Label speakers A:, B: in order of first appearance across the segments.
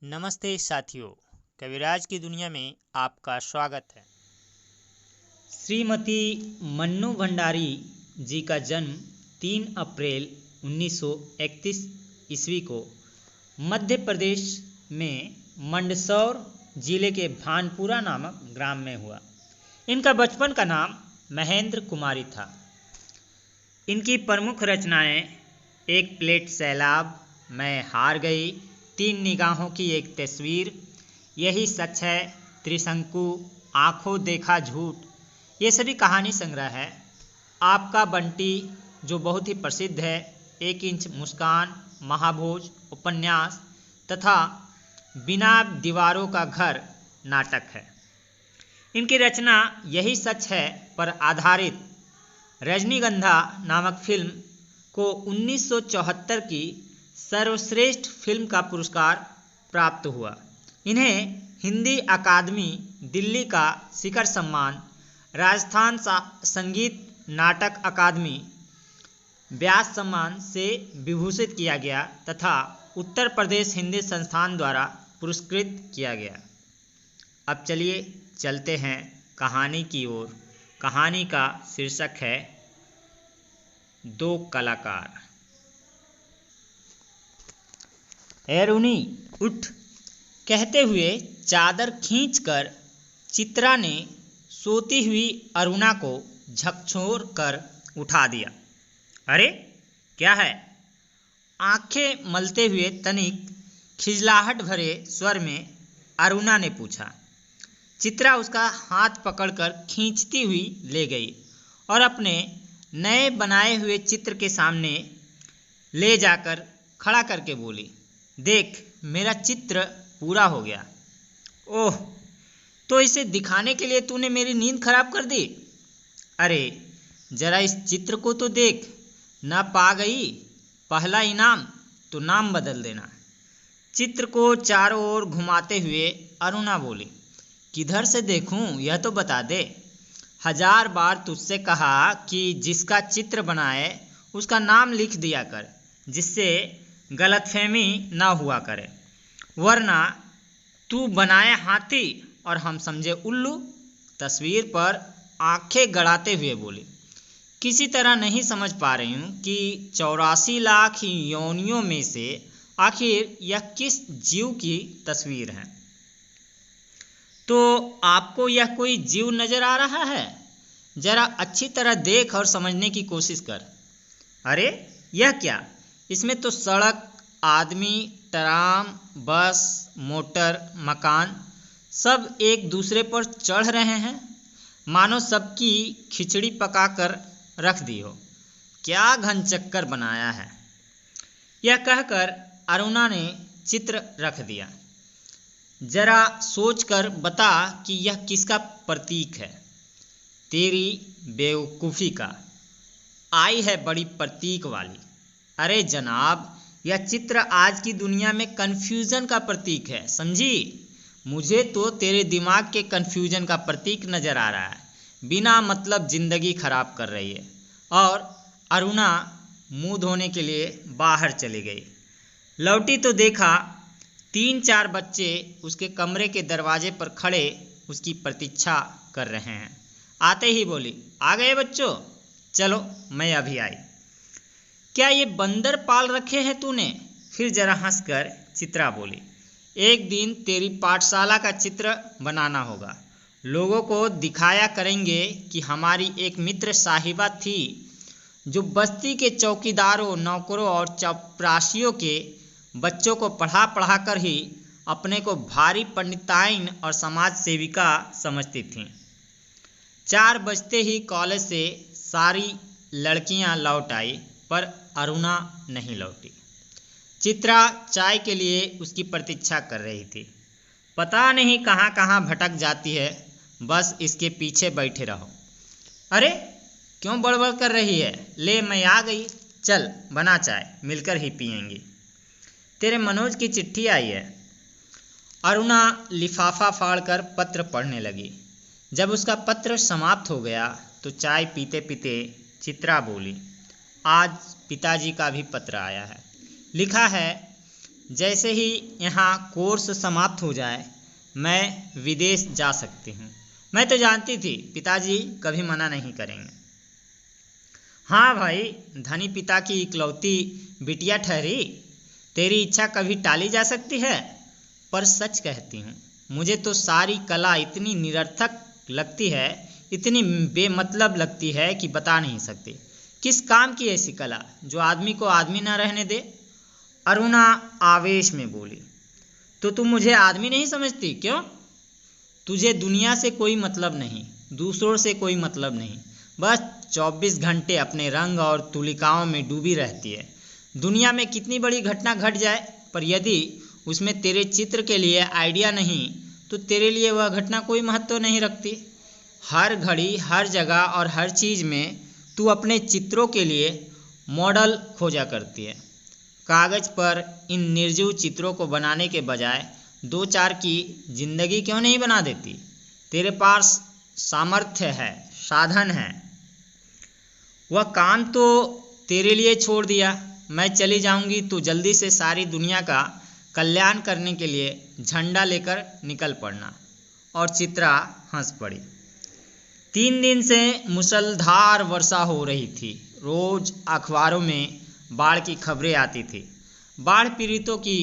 A: नमस्ते साथियों, कविराज की दुनिया में आपका स्वागत है। श्रीमती मन्नू भंडारी जी का जन्म 3 अप्रैल 1931 ईस्वी को मध्य प्रदेश में मंदसौर जिले के भानपुरा नामक ग्राम में हुआ। इनका बचपन का नाम महेंद्र कुमारी था। इनकी प्रमुख रचनाएं एक प्लेट सैलाब, मैं हार गई, 3 निगाहों की एक तस्वीर, यही सच है, त्रिशंकु, आंखों देखा झूठ, ये सभी कहानी संग्रह है। आपका बंटी जो बहुत ही प्रसिद्ध है, 1 इंच मुस्कान, महाभोज उपन्यास तथा बिना दीवारों का घर नाटक है। इनकी रचना यही सच है पर आधारित रजनीगंधा नामक फिल्म को 1974 की सर्वश्रेष्ठ फिल्म का पुरस्कार प्राप्त हुआ। इन्हें हिंदी अकादमी दिल्ली का शिखर सम्मान, राजस्थान संगीत नाटक अकादमी व्यास सम्मान से विभूषित किया गया तथा उत्तर प्रदेश हिंदी संस्थान द्वारा पुरस्कृत किया गया। अब चलिए चलते हैं कहानी की ओर। कहानी का शीर्षक है 2 कलाकार। ए रूनी उठ, कहते हुए चादर खींचकर चित्रा ने सोती हुई अरुणा को झकझोर कर उठा दिया। अरे क्या है? आंखें मलते हुए तनिक खिजलाहट भरे स्वर में अरुणा ने पूछा। चित्रा उसका हाथ पकड़कर खींचती हुई ले गई और अपने नए बनाए हुए चित्र के सामने ले जाकर खड़ा करके बोली, देख, मेरा चित्र पूरा हो गया। ओह, तो इसे दिखाने के लिए तूने मेरी नींद खराब कर दी? अरे जरा इस चित्र को तो देख, न पा गई पहला इनाम तो नाम बदल देना। चित्र को चारों ओर घुमाते हुए अरुणा बोली, किधर से देखूं यह तो बता दे। 1000 बार तुझसे कहा कि जिसका चित्र बनाए उसका नाम लिख दिया कर, जिससे गलतफहमी ना हुआ करे, वरना तू बनाए हाथी और हम समझे उल्लू। तस्वीर पर आंखें गड़ाते हुए बोली, किसी तरह नहीं समझ पा रही हूँ कि 84 लाख योनियों में से आखिर यह किस जीव की तस्वीर है। तो आपको यह कोई जीव नजर आ रहा है? जरा अच्छी तरह देख और समझने की कोशिश कर। अरे यह क्या? इसमें तो सड़क, आदमी, ट्राम, बस, मोटर, मकान सब एक दूसरे पर चढ़ रहे हैं, मानो सबकी खिचड़ी पकाकर रख दी हो। क्या घनचक्कर बनाया है। यह कहकर अरुणा ने चित्र रख दिया। जरा सोचकर बता कि यह किसका प्रतीक है। तेरी बेवकूफ़ी का। आई है बड़ी प्रतीक वाली। अरे जनाब, यह चित्र आज की दुनिया में कन्फ्यूज़न का प्रतीक है, समझी? मुझे तो तेरे दिमाग के कन्फ्यूज़न का प्रतीक नज़र आ रहा है। बिना मतलब ज़िंदगी खराब कर रही है। और अरुणा मुंह धोने के लिए बाहर चली गई। लौटी तो देखा 3-4 बच्चे उसके कमरे के दरवाजे पर खड़े उसकी प्रतीक्षा कर रहे हैं। आते ही बोली, आ गए बच्चों, चलो मैं अभी आई। क्या ये बंदर पाल रखे हैं तूने? फिर जरा हंसकर चित्रा बोली, एक दिन तेरी पाठशाला का चित्र बनाना होगा। लोगों को दिखाया करेंगे कि हमारी एक मित्र साहिबा थी जो बस्ती के चौकीदारों, नौकरों और चपरासियों के बच्चों को पढ़ा पढ़ा कर ही अपने को भारी पंडिताइन और समाज सेविका समझती थीं। 4 बजते ही कॉलेज से सारी लड़कियां लौट आई, पर अरुणा नहीं लौटी। चित्रा चाय के लिए उसकी प्रतीक्षा कर रही थी। पता नहीं कहाँ कहाँ भटक जाती है, बस इसके पीछे बैठे रहो। अरे क्यों बड़बड़ कर रही है? ले मैं आ गई, चल बना चाय, मिलकर ही पियेंगी। तेरे मनोज की चिट्ठी आई है। अरुणा लिफाफा फाड़कर पत्र पढ़ने लगी। जब उसका पत्र समाप्त हो गया तो चाय पीते पीते चित्रा बोली, आज पिताजी का भी पत्र आया है। लिखा है, जैसे ही यहाँ कोर्स समाप्त हो जाए मैं विदेश जा सकती हूँ। मैं तो जानती थी पिताजी कभी मना नहीं करेंगे। हाँ भाई, धनी पिता की इकलौती बिटिया ठहरी, तेरी इच्छा कभी टाली जा सकती है। पर सच कहती हूँ, मुझे तो सारी कला इतनी निरर्थक लगती है, इतनी बेमतलब लगती है कि बता नहीं सकती। किस काम की ऐसी कला जो आदमी को आदमी ना रहने दे? अरुणा आवेश में बोली। तो तुम मुझे आदमी नहीं समझती क्यों? तुझे दुनिया से कोई मतलब नहीं, दूसरों से कोई मतलब नहीं, बस 24 घंटे अपने रंग और तुलिकाओं में डूबी रहती है। दुनिया में कितनी बड़ी घटना घट जाए, पर यदि उसमें तेरे चित्र के लिए आइडिया नहीं तो तेरे लिए वह घटना कोई महत्व नहीं रखती। हर घड़ी, हर जगह और हर चीज़ में तू अपने चित्रों के लिए मॉडल खोजा करती है। कागज़ पर इन निर्जीव चित्रों को बनाने के बजाय 2-4 की जिंदगी क्यों नहीं बना देती? तेरे पास सामर्थ्य है, साधन है। वह काम तो तेरे लिए छोड़ दिया। मैं चली जाऊंगी तो जल्दी से सारी दुनिया का कल्याण करने के लिए झंडा लेकर निकल पड़ना। और चित्रा हंस पड़ी। 3 दिन से मूसलाधार वर्षा हो रही थी। रोज अखबारों में बाढ़ की खबरें आती थी। बाढ़ पीड़ितों की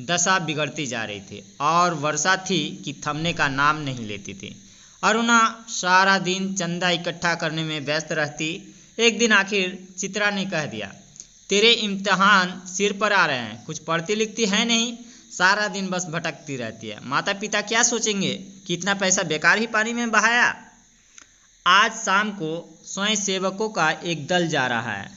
A: दशा बिगड़ती जा रही थी और वर्षा थी कि थमने का नाम नहीं लेती थी। अरुणा सारा दिन चंदा इकट्ठा करने में व्यस्त रहती। एक दिन आखिर चित्रा ने कह दिया, तेरे इम्तिहान सिर पर आ रहे हैं, कुछ पढ़ती लिखती है नहीं, सारा दिन बस भटकती रहती है। माता पिता क्या सोचेंगे कि इतना पैसा बेकार ही पानी में बहाया। आज शाम को स्वयंसेवकों का एक दल जा रहा है।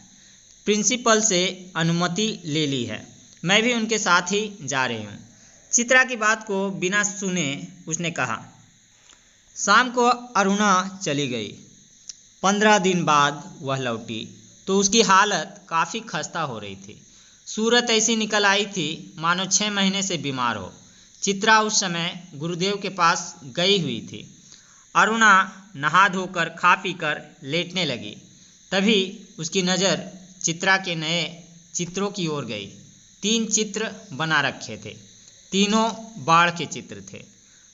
A: प्रिंसिपल से अनुमति ले ली है, मैं भी उनके साथ ही जा रही हूँ। चित्रा की बात को बिना सुने उसने कहा। शाम को अरुणा चली गई। 15 दिन बाद वह लौटी तो उसकी हालत काफ़ी खस्ता हो रही थी। सूरत ऐसी निकल आई थी मानो 6 महीने से बीमार हो। चित्रा उस समय गुरुदेव के पास गई हुई थी। अरुणा नहा धोकर खा पीकर लेटने लगी। तभी उसकी नज़र चित्रा के नए चित्रों की ओर गई। 3 चित्र बना रखे थे, तीनों बाढ़ के चित्र थे।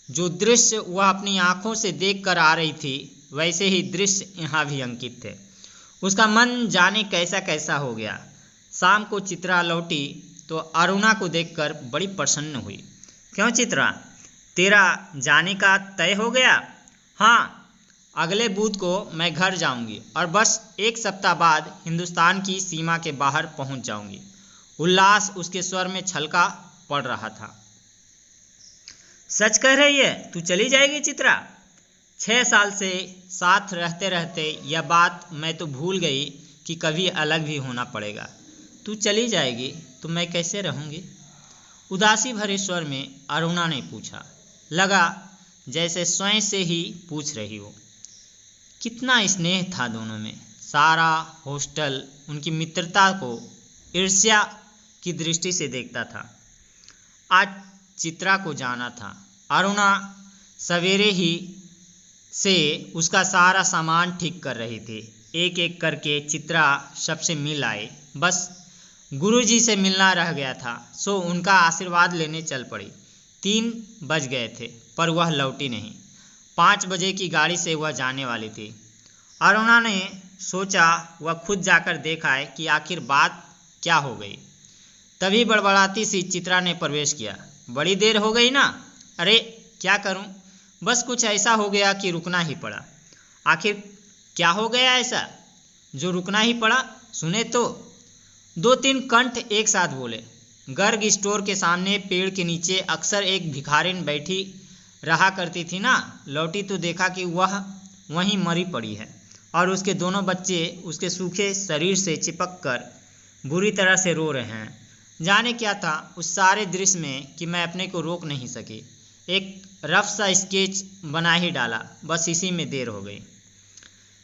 A: जो दृश्य वह अपनी आंखों से देखकर आ रही थी, वैसे ही दृश्य यहाँ भी अंकित थे। उसका मन जाने कैसा कैसा हो गया। शाम को चित्रा लौटी तो अरुणा को देखकर बड़ी प्रसन्न हुई। क्यों चित्रा, तेरा जाने का तय हो गया? हाँ, अगले बुध को मैं घर जाऊंगी और बस 1 सप्ताह बाद हिंदुस्तान की सीमा के बाहर पहुंच जाऊंगी। उल्लास उसके स्वर में छलका पड़ रहा था। सच कह रही है, तू चली जाएगी चित्रा? 6 साल से साथ रहते रहते यह बात मैं तो भूल गई कि कभी अलग भी होना पड़ेगा। तू चली जाएगी तो मैं कैसे रहूँगी? उदासी भरे स्वर में अरुणा ने पूछा। लगा जैसे स्वयं से ही पूछ रही हो। कितना स्नेह था दोनों में। सारा हॉस्टल उनकी मित्रता को ईर्ष्या की दृष्टि से देखता था। आज चित्रा को जाना था। अरुणा सवेरे ही से उसका सारा सामान ठीक कर रही थी। एक एक करके चित्रा सबसे मिल आए। बस गुरुजी से मिलना रह गया था, सो उनका आशीर्वाद लेने चल पड़ी। 3 बज गए थे पर वह लौटी नहीं। 5 बजे की गाड़ी से वह जाने वाली थी। अरुणा ने सोचा वह खुद जाकर देखाए कि आखिर बात क्या हो गई। तभी बड़बड़ाती सी चित्रा ने प्रवेश किया। बड़ी देर हो गई ना? अरे क्या करूं, बस कुछ ऐसा हो गया कि रुकना ही पड़ा। आखिर क्या हो गया ऐसा जो रुकना ही पड़ा? सुने तो। 2-3 कंठ एक साथ बोले। गर्ग स्टोर के सामने पेड़ के नीचे अक्सर एक भिखारिन बैठी रहा करती थी ना, लौटी तो देखा कि वह वहीं मरी पड़ी है और उसके दोनों बच्चे उसके सूखे शरीर से चिपक कर बुरी तरह से रो रहे हैं। जाने क्या था उस सारे दृश्य में कि मैं अपने को रोक नहीं सकी। एक रफ सा स्केच बना ही डाला, बस इसी में देर हो गई।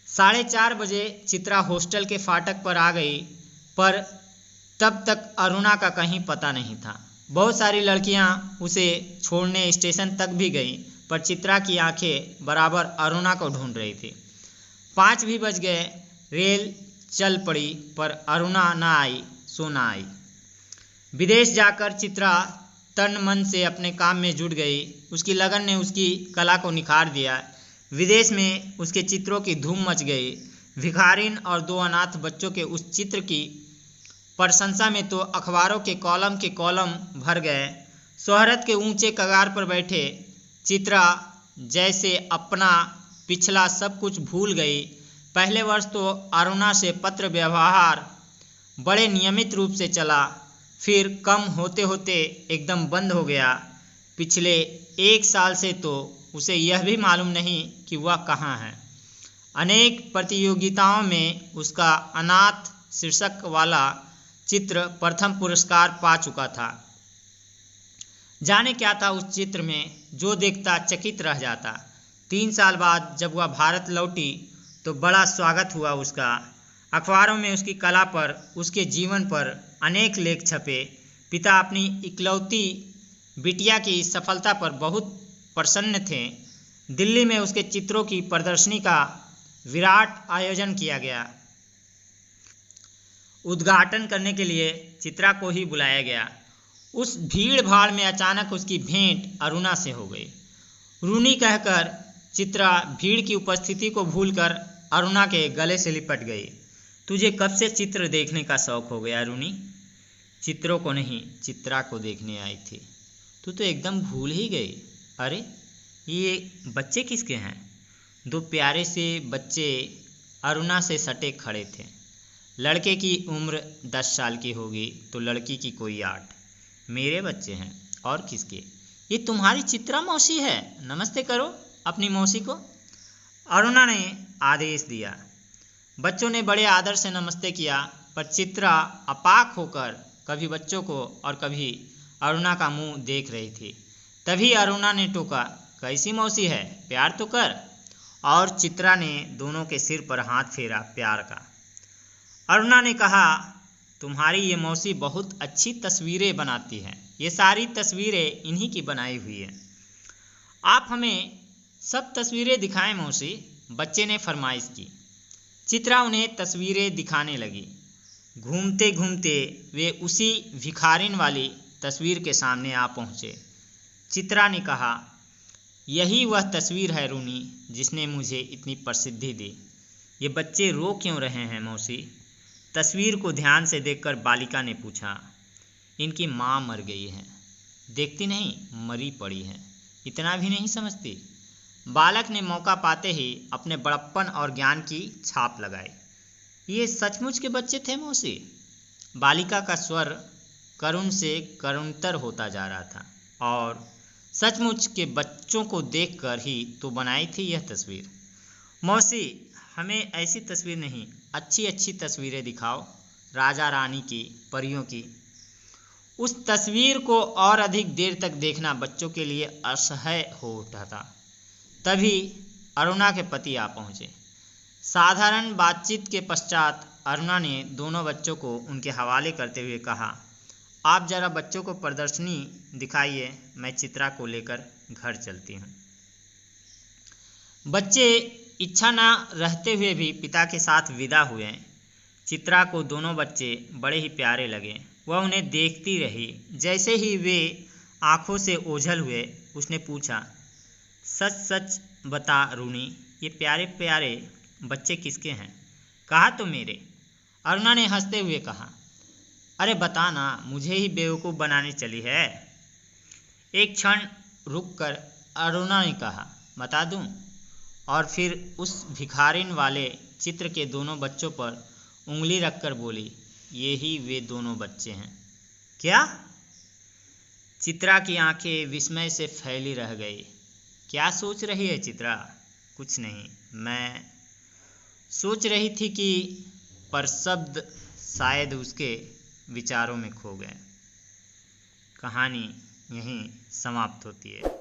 A: 4:30 बजे चित्रा हॉस्टल के फाटक पर आ गई, पर तब तक अरुणा का कहीं पता नहीं था। बहुत सारी लड़कियां उसे छोड़ने स्टेशन तक भी गईं, पर चित्रा की आंखें बराबर अरुणा को ढूंढ रही थी। 5 भी बज गए। रेल चल पड़ी पर अरुणा न आई सो न आई। विदेश जाकर चित्रा तन मन से अपने काम में जुट गई। उसकी लगन ने उसकी कला को निखार दिया। विदेश में उसके चित्रों की धूम मच गई। भिखारिन और 2 अनाथ बच्चों के उस चित्र की प्रशंसा में तो अखबारों के कॉलम भर गए। शोहरत के ऊंचे कगार पर बैठे चित्रा जैसे अपना पिछला सब कुछ भूल गई। पहले वर्ष तो अरुणा से पत्र व्यवहार बड़े नियमित रूप से चला, फिर कम होते होते एकदम बंद हो गया। पिछले 1 साल से तो उसे यह भी मालूम नहीं कि वह कहाँ है। अनेक प्रतियोगिताओं में उसका अनाथ शीर्षक वाला चित्र प्रथम पुरस्कार पा चुका था। जाने क्या था उस चित्र में, जो देखता चकित रह जाता। 3 साल बाद जब वह भारत लौटी तो बड़ा स्वागत हुआ उसका। अखबारों में उसकी कला पर, उसके जीवन पर अनेक लेख छपे। पिता अपनी इकलौती बिटिया की सफलता पर बहुत प्रसन्न थे। दिल्ली में उसके चित्रों की प्रदर्शनी का विराट आयोजन किया गया। उद्घाटन करने के लिए चित्रा को ही बुलाया गया। उस भीड़ भाड़ में अचानक उसकी भेंट अरुणा से हो गई। रूनी कहकर चित्रा भीड़ की उपस्थिति को भूलकर अरुणा के गले से लिपट गई। तुझे कब से चित्र देखने का शौक हो गया रूनी? चित्रों को नहीं, चित्रा को देखने आई थी। तू तो एकदम भूल ही गई। अरे ये बच्चे किसके हैं? 2 प्यारे से बच्चे अरुणा से सटे खड़े थे। लड़के की उम्र 10 साल की होगी तो लड़की की कोई 8। मेरे बच्चे हैं और किसके? ये तुम्हारी चित्रा मौसी है, नमस्ते करो अपनी मौसी को। अरुणा ने आदेश दिया। बच्चों ने बड़े आदर से नमस्ते किया, पर चित्रा अपाक होकर कभी बच्चों को और कभी अरुणा का मुंह देख रही थी। तभी अरुणा ने टोका, कैसी मौसी है, प्यार तो कर। और चित्रा ने दोनों के सिर पर हाथ फेरा प्यार का। अरुणा ने कहा, तुम्हारी ये मौसी बहुत अच्छी तस्वीरें बनाती है। ये सारी तस्वीरें इन्हीं की बनाई हुई है। आप हमें सब तस्वीरें दिखाएं मौसी, बच्चे ने फरमाइश की। चित्रा उन्हें तस्वीरें दिखाने लगी। घूमते घूमते वे उसी भिखारिन वाली तस्वीर के सामने आ पहुँचे। चित्रा ने कहा, यही वह तस्वीर है रूनी जिसने मुझे इतनी प्रसिद्धि दी। ये बच्चे रो क्यों रहे हैं मौसी? तस्वीर को ध्यान से देखकर बालिका ने पूछा। इनकी माँ मर गई है। देखती नहीं, मरी पड़ी है, इतना भी नहीं समझती? बालक ने मौका पाते ही अपने बड़प्पन और ज्ञान की छाप लगाई। ये सचमुच के बच्चे थे मौसी? बालिका का स्वर करुण से करुणतर होता जा रहा था। और सचमुच के बच्चों को देखकर ही तो बनाई थी यह तस्वीर। मौसी, हमें ऐसी तस्वीर नहीं, अच्छी अच्छी तस्वीरें दिखाओ, राजा रानी की, परियों की। उस तस्वीर को और अधिक देर तक देखना बच्चों के लिए असह्य हो उठा था। तभी अरुणा के पति आ पहुँचे। साधारण बातचीत के पश्चात अरुणा ने दोनों बच्चों को उनके हवाले करते हुए कहा, आप जरा बच्चों को प्रदर्शनी दिखाइए, मैं चित्रा को लेकर घर चलती हूँ। बच्चे इच्छा न रहते हुए भी पिता के साथ विदा हुए। चित्रा को दोनों बच्चे बड़े ही प्यारे लगे। वह उन्हें देखती रही। जैसे ही वे आंखों से ओझल हुए, उसने पूछा, सच सच बता रूनी, ये प्यारे प्यारे बच्चे किसके हैं? कहा तो मेरे। अरुणा ने हंसते हुए कहा, अरे बता ना, मुझे ही बेवकूफ़ बनाने चली है। एक क्षण रुककर अरुणा ने कहा, बता दूं? और फिर उस भिखारिन वाले चित्र के दोनों बच्चों पर उंगली रखकर बोली, ये ही वे दोनों बच्चे हैं। क्या? चित्रा की आंखें विस्मय से फैली रह गई। क्या सोच रही है चित्रा? कुछ नहीं, मैं सोच रही थी कि, पर शब्द शायद उसके विचारों में खो गए। कहानी यहीं समाप्त होती है।